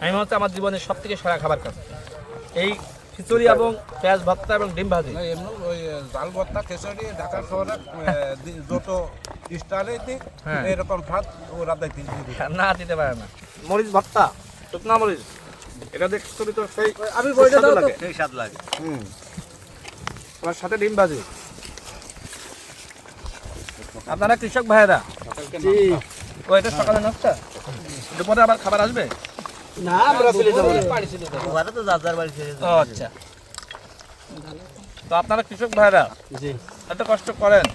আমি মনে হচ্ছে আমার জীবনের সব থেকে সেরা খাবার খাচ্ছি এই খিচুড়ি এবং পেঁয়াজ ভর্তা এবং ডিম ভাজি। এমনি ওই ডাল ভর্তা খিচুড়ি ঢাকা শহরে যত স্টারে দিক এরকম স্বাদ ওরা দেখতে না দিতে পারে না। মরিচ ভর্তা, শুকনা মরিচ, এটা দেখ খিচুড়ি তো সেই আমি বইটা দাও তো। লাগে, সেই স্বাদ লাগে। তার সাথে ডিম ভাজি। আপনারা কৃষক ভাইয়েরা, জি ও এটা সকালে নাস্তা, দুপুরে আবার খাবার আসবে? না আমরা চলে যাবো ওরা তো যার যার বাড়ি ছেড়ে ও আচ্ছা, তো আপনারা কৃষক ভাইয়েরা জি এত কষ্ট করেন,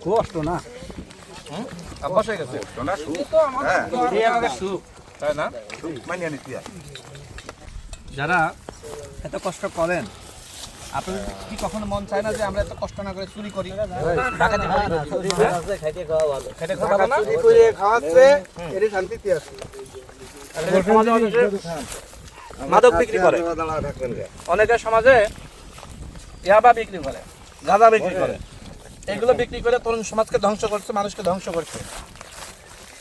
কষ্ট না অভ্যাস হয়ে গেছে, এই আমাদের সুখ, তাই না? যারা এত কষ্ট করেন, আপনাদের কি কখনো মন চায় না যে আমরা এত কষ্ট না করে চুরি করি, ডাকাতি করি? খাইতে খাওয়া ভালো। খেটে খাওয়া ভালো না? চুরি করে খাওয়াচ্ছে এরই শান্তিতে আছে সমাজে অনেকে মাদক বিক্রি করে, অনেকে সমাজে ইয়াবা বিক্রি করে, গাঁজা বিক্রি করে, এগুলো বিক্রি করে তরুণ সমাজকে ধ্বংস করছে, মানুষকে ধ্বংস করছে।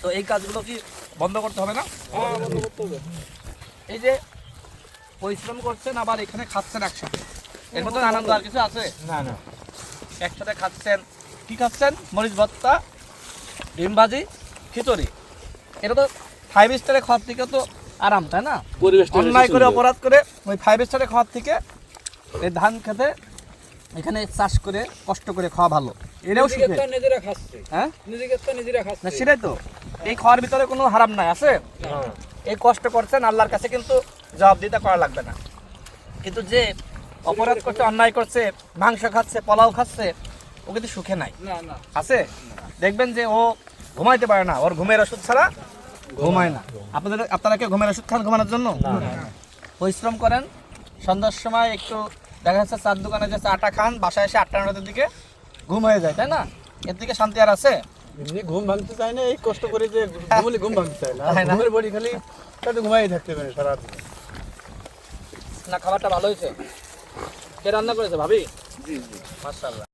তো এই কাজগুলো কি বন্ধ করতে হবে না? এই যে পরিশ্রম করছেন আবার এখানে খাচ্ছেন একসাথে, এর মধ্যে আনন্দ আর কিছু আছে? না না একসাথে খাচ্ছেন, কি খাচ্ছেন? মরিচ ভর্তা, ডিম ভাজি, খিচুড়ি। এটা তো 5 স্টারে খাওয়ার থেকে তো আরাম, তাই না? অন্যায় করে অপরাধ করে ওই 5 স্টারে খাওয়ার থেকে এই ধান খেতে এখানে চাষ করে কষ্ট করে খাওয়া ভালো। এটাও শিখে, নিজেরা খাচ্ছে হ্যাঁ নিজেকে তো নিজেরা খাচ্ছে না সেটাই তো, এই খাওয়ার ভিতরে কোনো হারাম নাই আছে। এই কষ্ট করছেন আল্লাহর কাছে কিন্তু জবাবদিহিতা করা লাগবে না। কিন্তু যে অপরাধ করছে, অন্যায় করছে, মাংস খাচ্ছে, পোলাও খাচ্ছে, ও কিন্তু সুখে নাই, না না আছে। দেখবেন যে ও ঘুমাইতে পারে না, ওর ঘুমের ওষুধ ছাড়া ঘুমায় না। আপনারা কি ঘুমের ওষুধ খান ঘুমানোর জন্য? পরিশ্রম করেন, সন্ধ্যার সময় একটু দেখা যাচ্ছে চার দোকানে যাচ্ছে আটা খান, বাসায় এসে 8টা-9টার দিকে ঘুম হয়ে যায়, তাই না? এর দিকে শান্তি আর আছে? এমনি ঘুম ভাঙতে চায় না, এই কষ্ট করে যে ঘুমলে ঘুম ভাঙতে চায় না তাই না? ঘুমের বডি খালি একটু ঘুমাই থাকতে পারে সারাদিন। না খাবারটা ভালো হয়েছে? কে রান্না করেছে? ভাবি? জি জি, মাশাআল্লাহ।